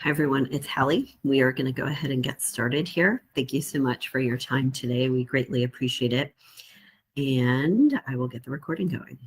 Hi, everyone. It's Hallie. We are going to go ahead and get started here. Thank you so much for your time today. We greatly appreciate it. And I will get the recording going.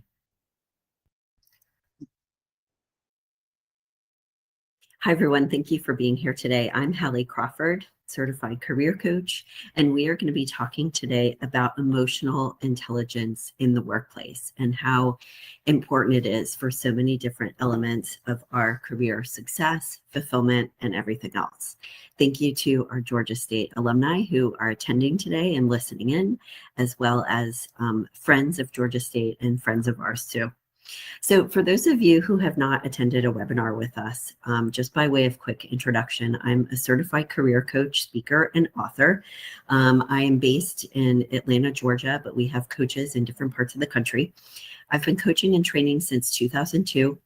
Hi, everyone. Thank you for being here today. I'm Hallie Crawford, certified career coach, and we are going to be talking today about emotional intelligence in the workplace and how important it is for so many different elements of our career success, fulfillment, and everything else. Thank you to our Georgia State alumni who are attending today and listening in, as well as friends of Georgia State and friends of ours too. So for those of you who have not attended a webinar with us, just by way of quick introduction, I'm a certified career coach, speaker, and author. I am based in Atlanta, Georgia, but we have coaches in different parts of the country. I've been coaching and training since 2002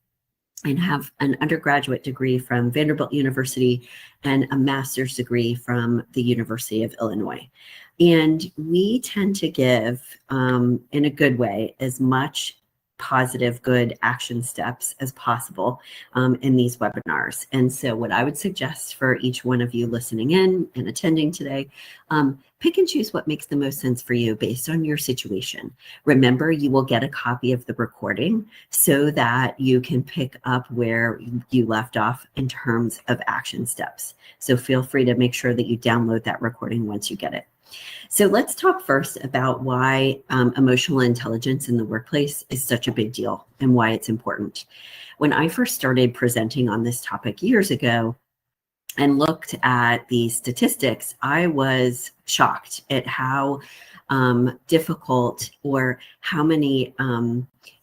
and have an undergraduate degree from Vanderbilt University and a master's degree from the University of Illinois. And we tend to give, in a good way, as much positive, good action steps as possible in these webinars. And so what I would suggest for each one of you listening in and attending today, pick and choose what makes the most sense for you based on your situation. Remember, you will get a copy of the recording so that you can pick up where you left off in terms of action steps. So feel free to make sure that you download that recording once you get it. So let's talk first about why emotional intelligence in the workplace is such a big deal and why it's important. When I first started presenting on this topic years ago and looked at the statistics, I was shocked at how difficult or how many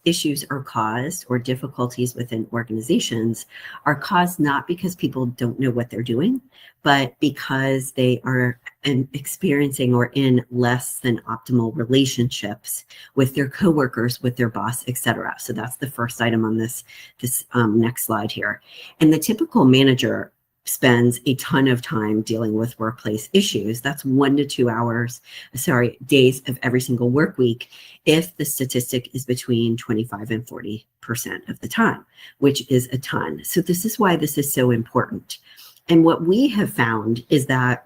issues are caused or difficulties within organizations are caused not because people don't know what they're doing, but because they are experiencing or in less than optimal relationships with their coworkers, with their boss, etc. So that's the first item on this next slide here. And the typical manager spends a ton of time dealing with workplace issues. That's 1 to 2 hours, days of every single work week, if the statistic is between 25 and 40% of the time, which is a ton. So this is why this is so important. And what we have found is that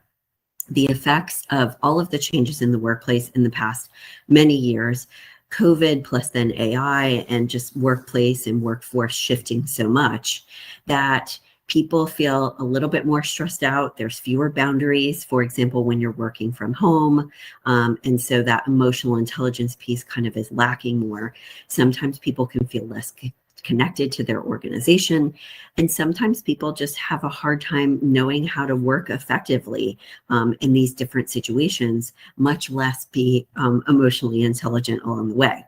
the effects of all of the changes in the workplace in the past many years, COVID plus then AI and just workplace and workforce shifting so much that people feel a little bit more stressed out. There's fewer boundaries, for example, when you're working from home. And so that emotional intelligence piece kind of is lacking more. Sometimes people can feel less connected to their organization. And sometimes people just have a hard time knowing how to work effectively in these different situations, much less be emotionally intelligent along the way.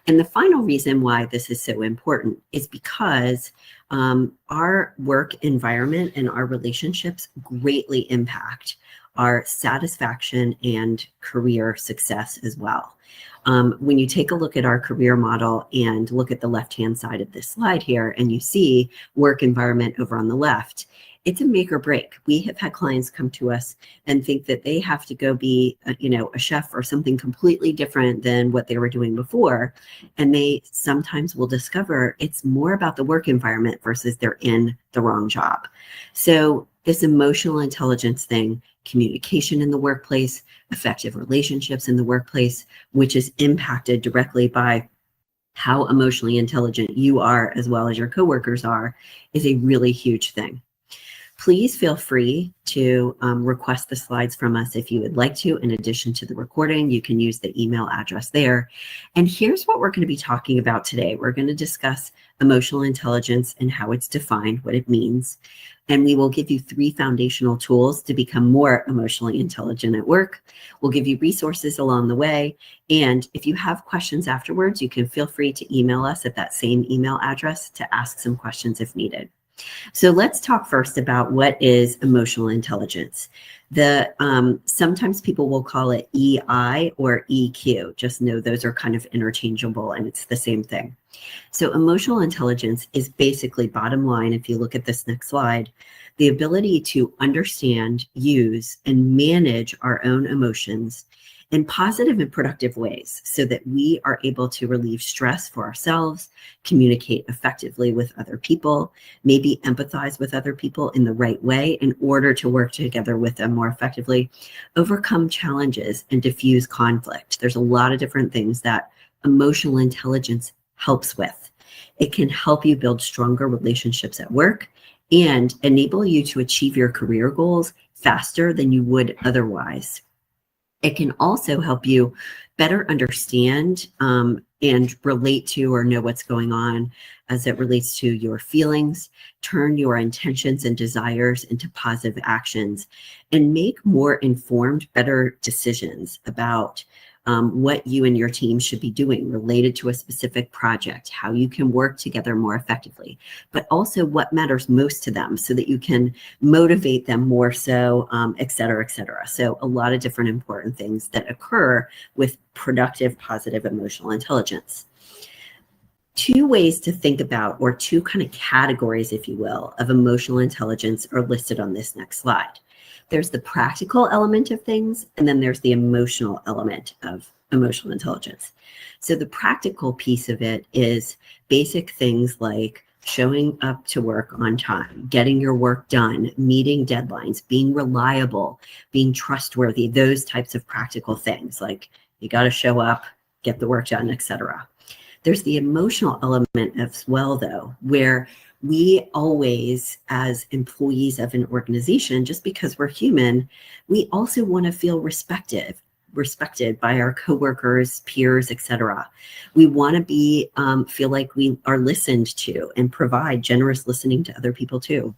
And the final reason why this is so important is because our work environment and our relationships greatly impact our satisfaction and career success as well. When you take a look at our career model and look at the left-hand side of this slide here, and you see work environment over on the left, it's a make or break. We have had clients come to us and think that they have to go be, a chef or something completely different than what they were doing before. And they sometimes will discover it's more about the work environment versus they're in the wrong job. So this emotional intelligence thing, communication in the workplace, effective relationships in the workplace, which is impacted directly by how emotionally intelligent you are as well as your coworkers are, is a really huge thing. Please feel free to request the slides from us if you would like to. In addition to the recording, you can use the email address there. And here's what we're going to be talking about today. We're going to discuss emotional intelligence and how it's defined, what it means. And we will give you 3 foundational tools to become more emotionally intelligent at work. We'll give you resources along the way. And if you have questions afterwards, you can feel free to email us at that same email address to ask some questions if needed. So let's talk first about what is emotional intelligence. Sometimes people will call it EI or EQ. Just know those are kind of interchangeable and it's the same thing. So emotional intelligence is basically, bottom line, if you look at this next slide, the ability to understand, use, and manage our own emotions in positive and productive ways so that we are able to relieve stress for ourselves, communicate effectively with other people, maybe empathize with other people in the right way in order to work together with them more effectively, overcome challenges, and diffuse conflict. There's a lot of different things that emotional intelligence helps with. It can help you build stronger relationships at work and enable you to achieve your career goals faster than you would otherwise. It can also help you better understand and relate to or know what's going on as it relates to your feelings, turn your intentions and desires into positive actions, and make more informed, better decisions about what you and your team should be doing related to a specific project, how you can work together more effectively, but also what matters most to them so that you can motivate them more so, et cetera, et cetera. So a lot of different important things that occur with productive, positive emotional intelligence. Two ways to think about, or two kind of categories, if you will, of emotional intelligence are listed on this next slide. There's the practical element of things, and then there's the emotional element of emotional intelligence. So the practical piece of it is basic things like showing up to work on time, getting your work done, meeting deadlines, being reliable, being trustworthy, those types of practical things like you got to show up, get the work done, etc. There's the emotional element as well, though, where we always, as employees of an organization, just because we're human, we also want to feel respected by our coworkers, peers, etc. We want to be feel like we are listened to and provide generous listening to other people too.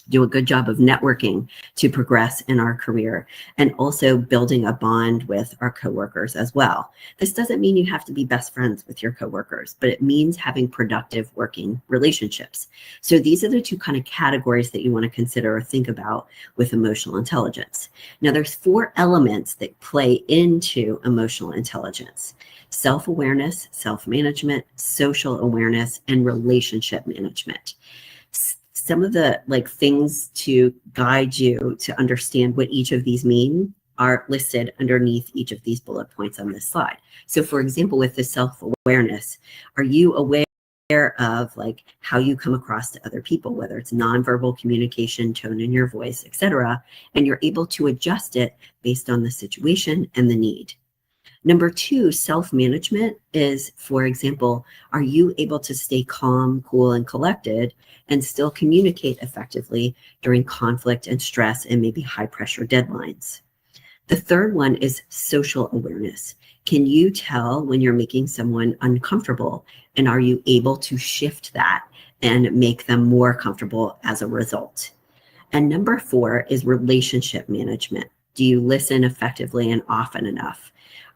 Do a good job of networking to progress in our career and also building a bond with our coworkers as well. This doesn't mean you have to be best friends with your coworkers, but it means having productive working relationships. So these are the two kind of categories that you want to consider or think about with emotional intelligence. Now there's 4 elements that play into emotional intelligence: self-awareness, self-management, social awareness, and relationship management. Some of the things to guide you to understand what each of these mean are listed underneath each of these bullet points on this slide. So for example, with the self-awareness, are you aware of how you come across to other people, whether it's nonverbal communication, tone in your voice, etc., and you're able to adjust it based on the situation and the need? Number 2, self-management is, for example, are you able to stay calm, cool, and collected and still communicate effectively during conflict and stress and maybe high-pressure deadlines? The third one is social awareness. Can you tell when you're making someone uncomfortable, and are you able to shift that and make them more comfortable as a result? And number 4 is relationship management. Do you listen effectively and often enough?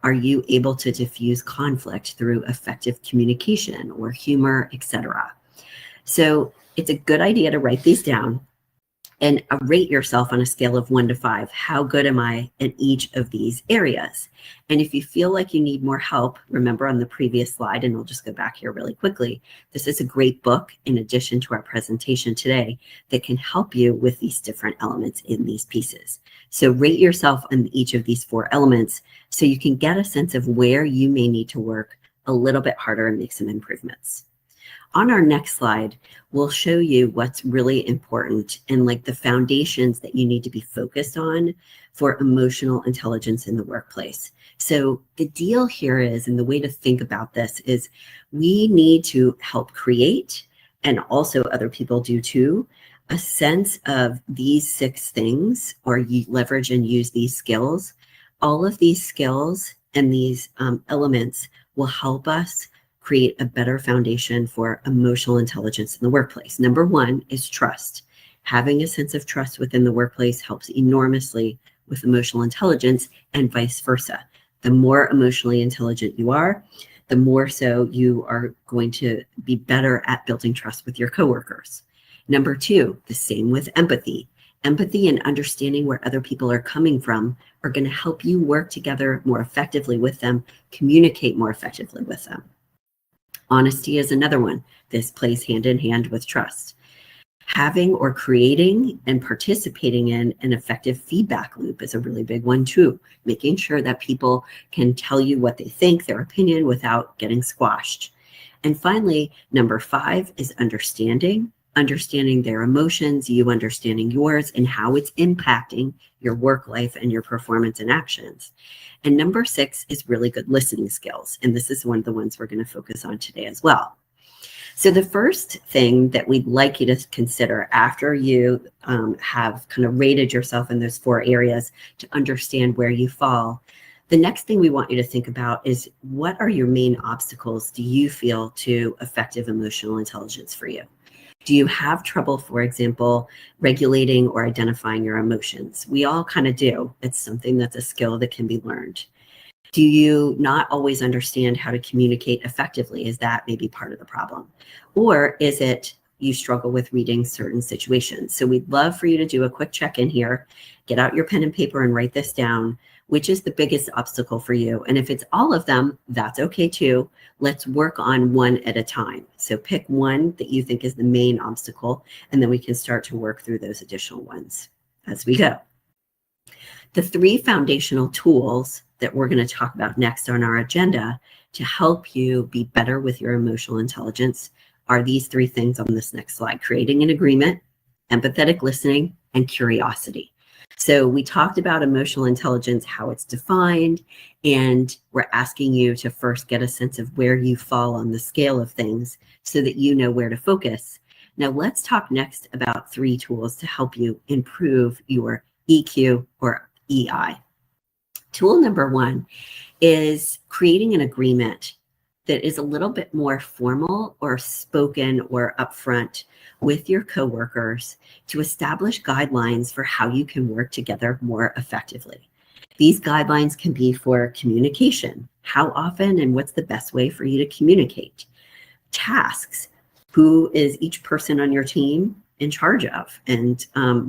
Are you able to diffuse conflict through effective communication or humor, etc.? So it's a good idea to write these down and rate yourself on a scale of 1 to 5. How good am I in each of these areas? And if you feel like you need more help, remember on the previous slide, and we'll just go back here really quickly, this is a great book in addition to our presentation today that can help you with these different elements in these pieces. So rate yourself on each of these 4 elements so you can get a sense of where you may need to work a little bit harder and make some improvements. On our next slide, we'll show you what's really important and the foundations that you need to be focused on for emotional intelligence in the workplace. So the deal here is, and the way to think about this is, we need to help create, and also other people do too, a sense of these 6 things, or you leverage and use these skills. All of these skills and these elements will help us create a better foundation for emotional intelligence in the workplace. Number 1 is trust. Having a sense of trust within the workplace helps enormously with emotional intelligence, and vice versa. The more emotionally intelligent you are, the more so you are going to be better at building trust with your coworkers. Number 2, the same with empathy. Empathy and understanding where other people are coming from are going to help you work together more effectively with them, communicate more effectively with them. Honesty is another one. This plays hand in hand with trust. Having or creating and participating in an effective feedback loop is a really big one too. Making sure that people can tell you what they think, their opinion, without getting squashed. And finally, number 5 is understanding their emotions, you understanding yours, and how it's impacting your work life and your performance and actions. And number 6 is really good listening skills. And this is one of the ones we're going to focus on today as well. So the first thing that we'd like you to consider after you have kind of rated yourself in those 4 areas to understand where you fall, the next thing we want you to think about is, what are your main obstacles do you feel to effective emotional intelligence for you? Do you have trouble, for example, regulating or identifying your emotions? We all kind of do. It's something that's a skill that can be learned. Do you not always understand how to communicate effectively? Is that maybe part of the problem? Or is it you struggle with reading certain situations? So we'd love for you to do a quick check-in here, get out your pen and paper and write this down. Which is the biggest obstacle for you? And if it's all of them, that's okay too. Let's work on one at a time. So pick one that you think is the main obstacle, and then we can start to work through those additional ones as we go. The 3 foundational tools that we're going to talk about next on our agenda to help you be better with your emotional intelligence are these 3 things on this next slide: creating an agreement, empathetic listening, and curiosity. So we talked about emotional intelligence, how it's defined, and we're asking you to first get a sense of where you fall on the scale of things so that you know where to focus. Now let's talk next about 3 tools to help you improve your EQ or EI. Tool number 1 is creating an agreement that is a little bit more formal or spoken or upfront with your coworkers to establish guidelines for how you can work together more effectively. These guidelines can be for communication. How often and what's the best way for you to communicate? Tasks. Who is each person on your team in charge of? And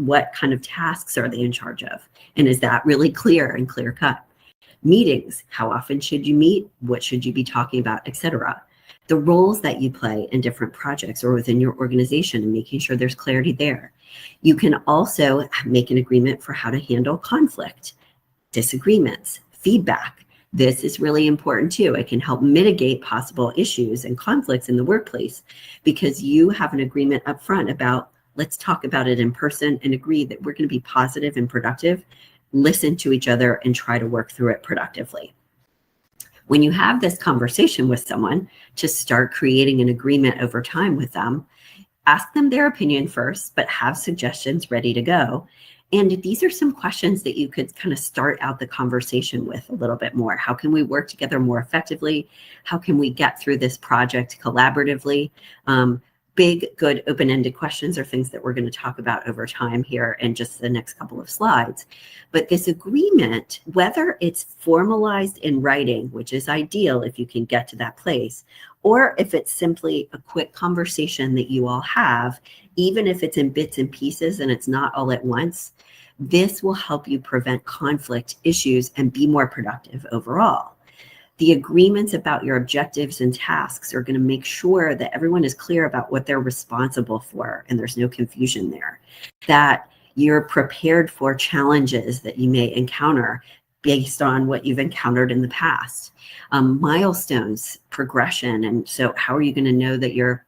what kind of tasks are they in charge of? And is that really clear and clear cut? Meetings. How often should you meet? What should you be talking about, etc.? The roles that you play in different projects or within your organization, and making sure there's clarity there. You can also make an agreement for how to handle conflict, disagreements, feedback. This is really important too. It can help mitigate possible issues and conflicts in the workplace because you have an agreement up front about, let's talk about it in person and agree that we're going to be positive and productive, listen to each other, and try to work through it productively. When you have this conversation with someone, to start creating an agreement over time with them, ask them their opinion first, but have suggestions ready to go. And these are some questions that you could kind of start out the conversation with a little bit more. How can we work together more effectively? How can we get through this project collaboratively? Big, good, open-ended questions are things that we're going to talk about over time here in just the next couple of slides. But this agreement, whether it's formalized in writing, which is ideal if you can get to that place, or if it's simply a quick conversation that you all have, even if it's in bits and pieces and it's not all at once, this will help you prevent conflict issues and be more productive overall. The agreements about your objectives and tasks are going to make sure that everyone is clear about what they're responsible for and there's no confusion there. That you're prepared for challenges that you may encounter based on what you've encountered in the past. Milestones, progression, and so how are you going to know that you're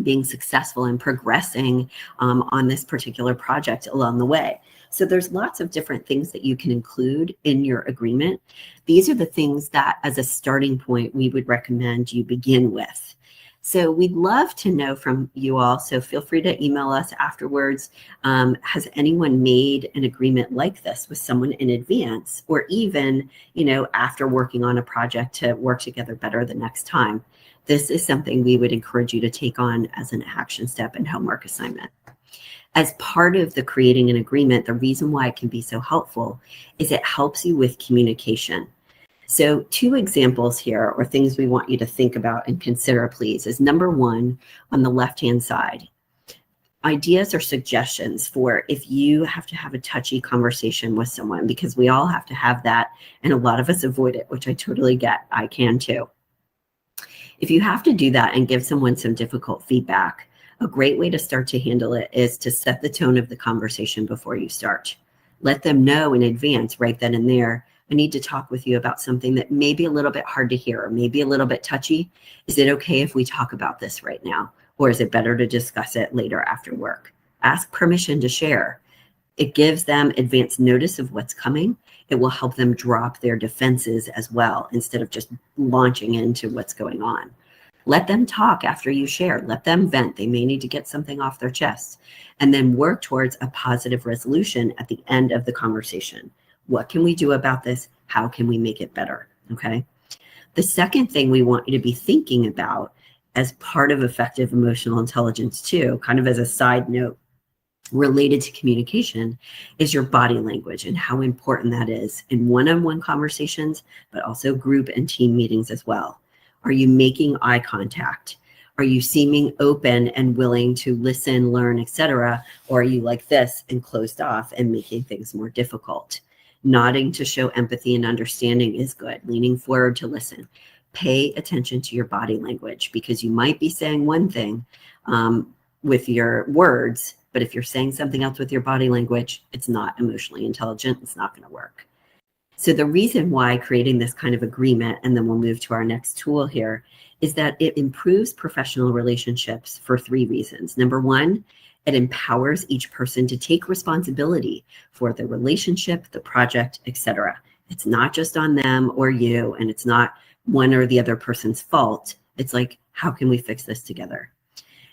being successful and progressing on this particular project along the way? So there's lots of different things that you can include in your agreement. These are the things that as a starting point, we would recommend you begin with. So we'd love to know from you all. So feel free to email us afterwards. Has anyone made an agreement like this with someone in advance, or even, after working on a project to work together better the next time? This is something we would encourage you to take on as an action step and homework assignment. As part of the creating an agreement, the reason why it can be so helpful is it helps you with communication. So 2 examples here, or things we want you to think about and consider, please, is number 1, on the left-hand side. ideas or suggestions for if you have to have a touchy conversation with someone, because we all have to have that, and a lot of us avoid it, which I totally get. I can too. If you have to do that and give someone some difficult feedback, a great way to start to handle it is to set the tone of the conversation before you start. Let them know in advance, right then and there, I need to talk with you about something that may be a little bit hard to hear or maybe a little bit touchy. Is it okay if we talk about this right now? Or is it better to discuss it later after work? Ask permission to share. It gives them advance notice of what's coming. It will help them drop their defenses as well, instead of just launching into what's going on. Let them talk after you share. Let them vent. They may need to get something off their chest. And then work towards a positive resolution at the end of the conversation. What can we do about this? How can we make it better? Okay. The second thing we want you to be thinking about as part of effective emotional intelligence too, kind of as a side note, related to communication, is your body language and how important that is in one-on-one conversations, but also group and team meetings as well. Are you making eye contact? Are you seeming open and willing to listen, learn, etc.? Or are you like this and closed off and making things more difficult? Nodding to show empathy and understanding is good. Leaning forward to listen. Pay attention to your body language, because you might be saying one thing with your words, but if you're saying something else with your body language, it's not emotionally intelligent. It's not going to work. So the reason why creating this kind of agreement, and then we'll move to our next tool here, is that it improves professional relationships for 3 reasons. Number 1, it empowers each person to take responsibility for the relationship, the project, etc. It's not just on them or you, and it's not one or the other person's fault. It's like, how can we fix this together?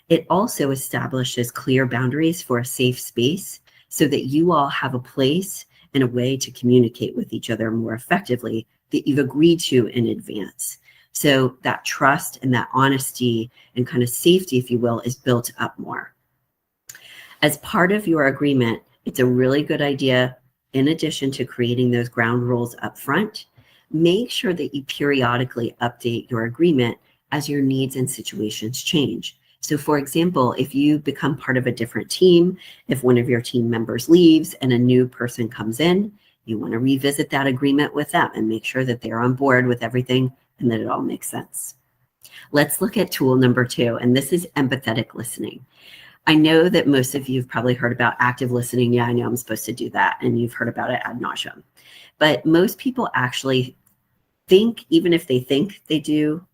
It also establishes clear boundaries for a safe space so that you all have a place and a way to communicate with each other more effectively that you've agreed to in advance. So that trust and that honesty and kind of safety, if you will, is built up more. As part of your agreement, it's a really good idea, in addition to creating those ground rules up front, make sure that you periodically update your agreement as your needs and situations change. So for example, if you become part of a different team, if one of your team members leaves and a new person comes in, you want to revisit that agreement with them and make sure that they're on board with everything and that it all makes sense. Let's look at tool number 2, and this is empathetic listening. I know that most of you have probably heard about active listening. Yeah, I know I'm supposed to do that, and you've heard about it ad nauseum. But most people actually think, even if they think they do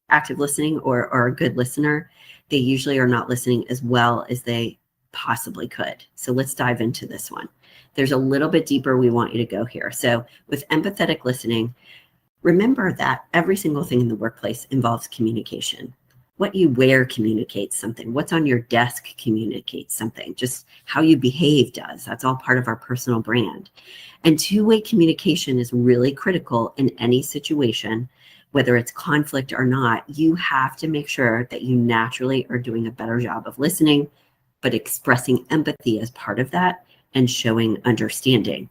active listening or are a good listener, they usually are not listening as well as they possibly could. So let's dive into this one. There's a little bit deeper we want you to go here. So with empathetic listening, remember that every single thing in the workplace involves communication. What you wear communicates something. What's on your desk communicates something. Just how you behave does. That's all part of our personal brand. And two-way communication is really critical in any situation. Whether it's conflict or not, you have to make sure that you naturally are doing a better job of listening, but expressing empathy as part of that and showing understanding.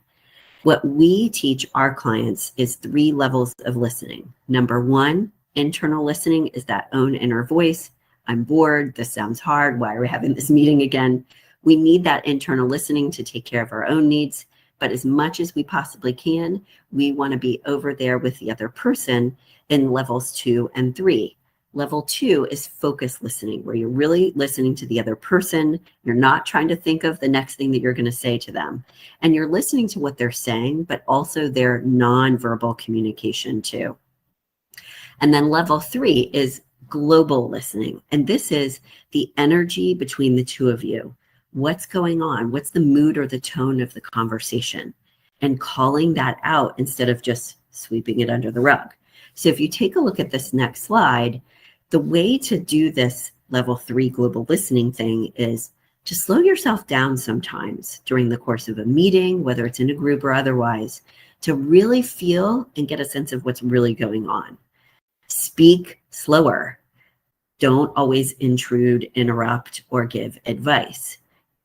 What we teach our clients is 3 levels of listening. Number 1, internal listening is that own inner voice. I'm bored. This sounds hard. Why are we having this meeting again? We need that internal listening to take care of our own needs. But as much as we possibly can, we want to be over there with the other person in levels 2 and 3. Level 2 is focused listening, where you're really listening to the other person. You're not trying to think of the next thing that you're going to say to them. And you're listening to what they're saying, but also their nonverbal communication too. And then level 3 is global listening. And this is the energy between the two of you. What's going on? What's the mood or the tone of the conversation? And calling that out instead of just sweeping it under the rug. So if you take a look at this next slide, the way to do this level 3 global listening thing is to slow yourself down sometimes during the course of a meeting, whether it's in a group or otherwise, to really feel and get a sense of what's really going on. Speak slower. Don't always intrude, interrupt, or give advice.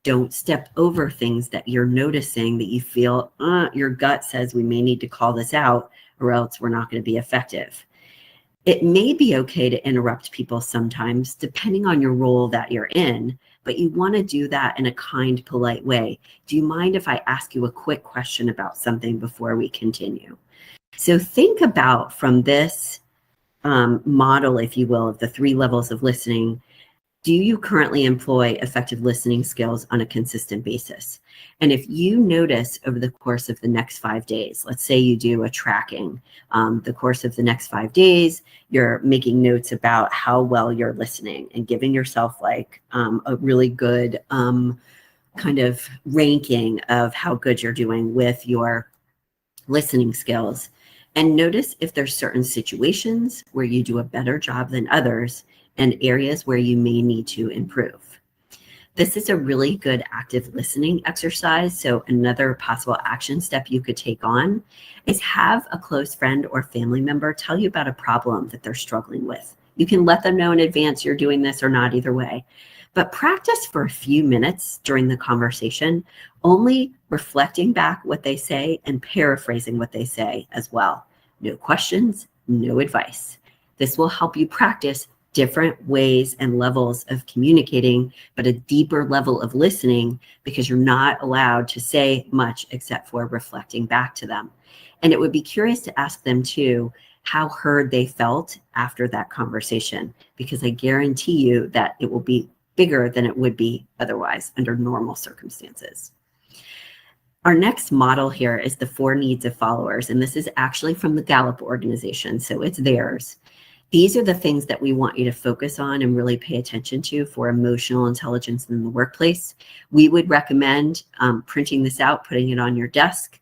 Don't step over things that you're noticing that you feel your gut says we may need to call this out or else we're not going to be effective. It may be okay to interrupt people sometimes, depending on your role that you're in, but you want to do that in a kind, polite way. Do you mind if I ask you a quick question about something before we continue? So think about from this model, if you will, of the 3 levels of listening. Do you currently employ effective listening skills on a consistent basis? And if you notice over the course of the next 5 days, let's say you do a tracking, the course of the next 5 days, you're making notes about how well you're listening and giving yourself like a really good kind of ranking of how good you're doing with your listening skills. And notice if there's certain situations where you do a better job than others and areas where you may need to improve. This is a really good active listening exercise. So another possible action step you could take on is have a close friend or family member tell you about a problem that they're struggling with. You can let them know in advance you're doing this or not, either way. But practice for a few minutes during the conversation, only reflecting back what they say and paraphrasing what they say as well. No questions, no advice. This will help you practice different ways and levels of communicating, but a deeper level of listening, because you're not allowed to say much except for reflecting back to them. And it would be curious to ask them too, how heard they felt after that conversation, because I guarantee you that it will be bigger than it would be otherwise under normal circumstances. Our next model here is the 4 needs of followers, and this is actually from the Gallup organization, so it's theirs. These are the things that we want you to focus on and really pay attention to for emotional intelligence in the workplace. We would recommend printing this out, putting it on your desk.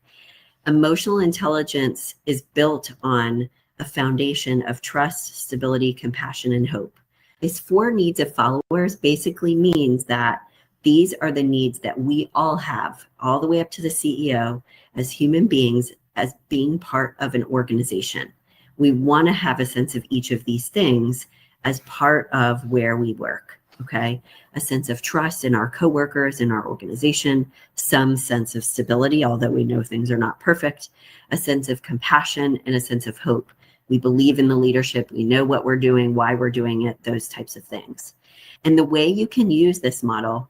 Emotional intelligence is built on a foundation of trust, stability, compassion, and hope. These 4 needs of followers basically means that these are the needs that we all have, all the way up to the CEO, as human beings, as being part of an organization. We want to have a sense of each of these things as part of where we work, okay? A sense of trust in our coworkers, in our organization, some sense of stability, although we know things are not perfect, a sense of compassion, and a sense of hope. We believe in the leadership, we know what we're doing, why we're doing it, those types of things. And the way you can use this model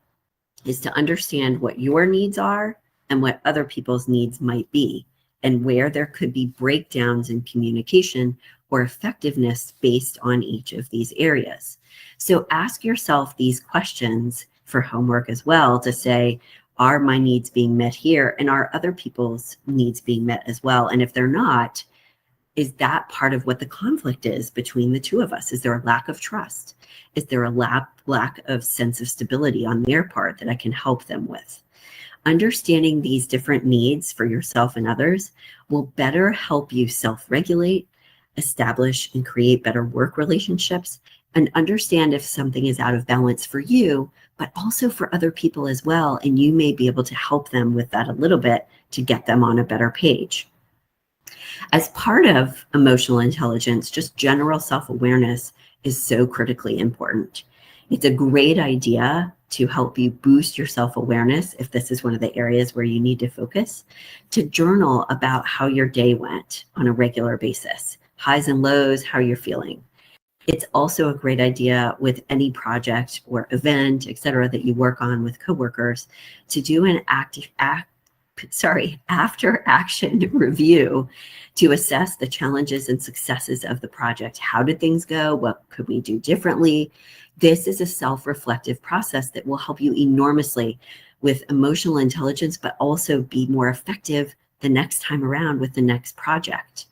is to understand what your needs are and what other people's needs might be, and where there could be breakdowns in communication or effectiveness based on each of these areas. So ask yourself these questions for homework as well, to say, are my needs being met here? And are other people's needs being met as well? And if they're not, is that part of what the conflict is between the two of us? Is there a lack of trust? Is there a lack of sense of stability on their part that I can help them with? Understanding these different needs for yourself and others will better help you self-regulate, establish and create better work relationships, and understand if something is out of balance for you, but also for other people as well. And you may be able to help them with that a little bit to get them on a better page. As part of emotional intelligence, just general self-awareness is so critically important. It's a great idea to help you boost your self-awareness, if this is one of the areas where you need to focus, to journal about how your day went on a regular basis, highs and lows, how you're feeling. It's also a great idea with any project or event, et cetera, that you work on with coworkers, to do an after action review to assess the challenges and successes of the project. How did things go? What could we do differently? This is a self-reflective process that will help you enormously with emotional intelligence, but also be more effective the next time around with the next project.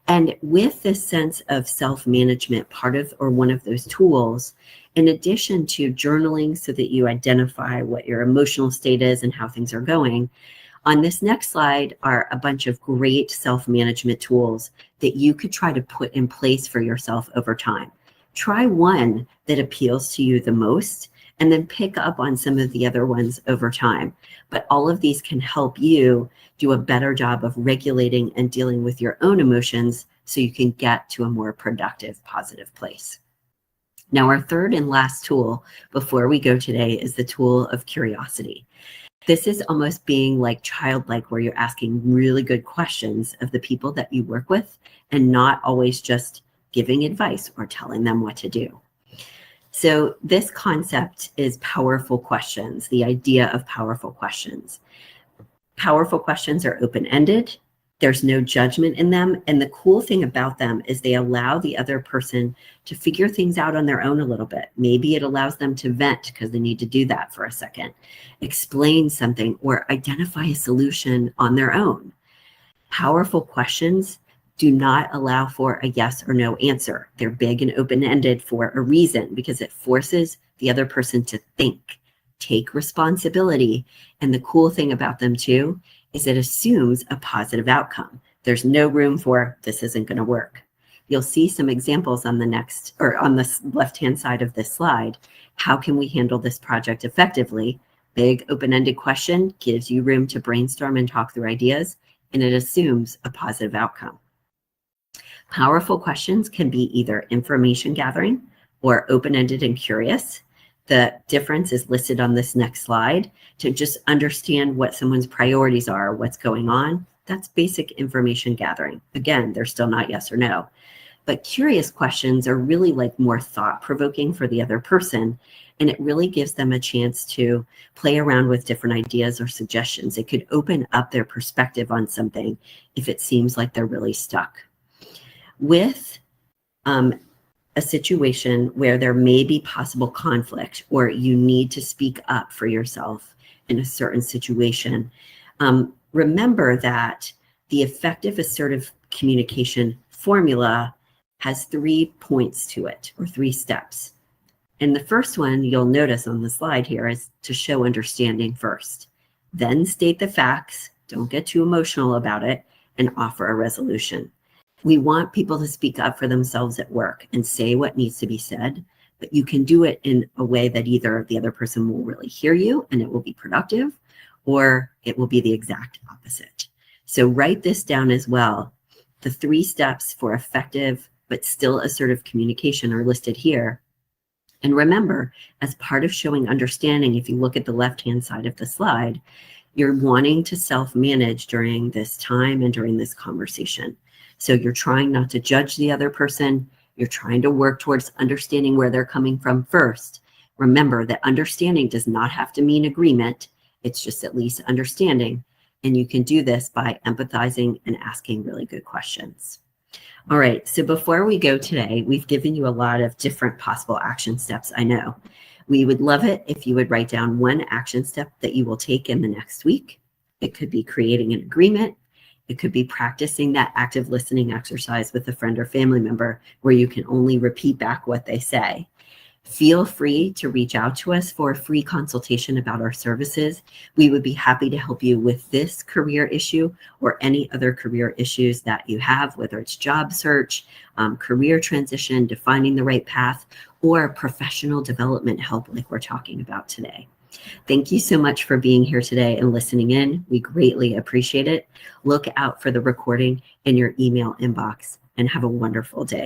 And with this sense of self-management, part of or one of those tools, in addition to journaling so that you identify what your emotional state is and how things are going, on this next slide are a bunch of great self-management tools that you could try to put in place for yourself over time. Try one that appeals to you the most, and then pick up on some of the other ones over time. But all of these can help you do a better job of regulating and dealing with your own emotions so you can get to a more productive, positive place. Now, our third and last tool before we go today is the tool of curiosity. This is almost being like childlike, where you're asking really good questions of the people that you work with and not always just giving advice or telling them what to do. So this concept is powerful questions, the idea of powerful questions. Powerful questions are open-ended. There's no judgment in them. And the cool thing about them is they allow the other person to figure things out on their own a little bit. Maybe it allows them to vent because they need to do that for a second, explain something, or identify a solution on their own. Powerful questions do not allow for a yes or no answer. They're big and open-ended for a reason, because it forces the other person to think, take responsibility. And the cool thing about them too is it assumes a positive outcome. There's no room for this isn't going to work. You'll see some examples on the next, or on the left-hand side of this slide. How can we handle this project effectively? Big open-ended question gives you room to brainstorm and talk through ideas, and it assumes a positive outcome. Powerful questions can be either information gathering or open-ended and curious. The difference is listed on this next slide. To just understand what someone's priorities are, what's going on, that's basic information gathering. Again, they're still not yes or no. But curious questions are really like more thought-provoking for the other person, and it really gives them a chance to play around with different ideas or suggestions. It could open up their perspective on something if it seems like they're really stuck. With a situation where there may be possible conflict, or you need to speak up for yourself in a certain situation, remember that the effective assertive communication formula has 3 points to it, or 3 steps. And the first one you'll notice on the slide here is to show understanding first, then state the facts, don't get too emotional about it, and offer a resolution. We want people to speak up for themselves at work and say what needs to be said, but you can do it in a way that either the other person will really hear you and it will be productive, or it will be the exact opposite. So write this down as well. The 3 steps for effective but still assertive communication are listed here. And remember, as part of showing understanding, if you look at the left-hand side of the slide, you're wanting to self-manage during this time and during this conversation. So you're trying not to judge the other person. You're trying to work towards understanding where they're coming from first. Remember that understanding does not have to mean agreement. It's just at least understanding. And you can do this by empathizing and asking really good questions. All right, so before we go today, we've given you a lot of different possible action steps, I know. We would love it if you would write down one action step that you will take in the next week. It could be creating an agreement. It could be practicing that active listening exercise with a friend or family member where you can only repeat back what they say. Feel free to reach out to us for a free consultation about our services. We would be happy to help you with this career issue or any other career issues that you have, whether it's job search, career transition, defining the right path, or professional development help like we're talking about today. Thank you so much for being here today and listening in. We greatly appreciate it. Look out for the recording in your email inbox and have a wonderful day.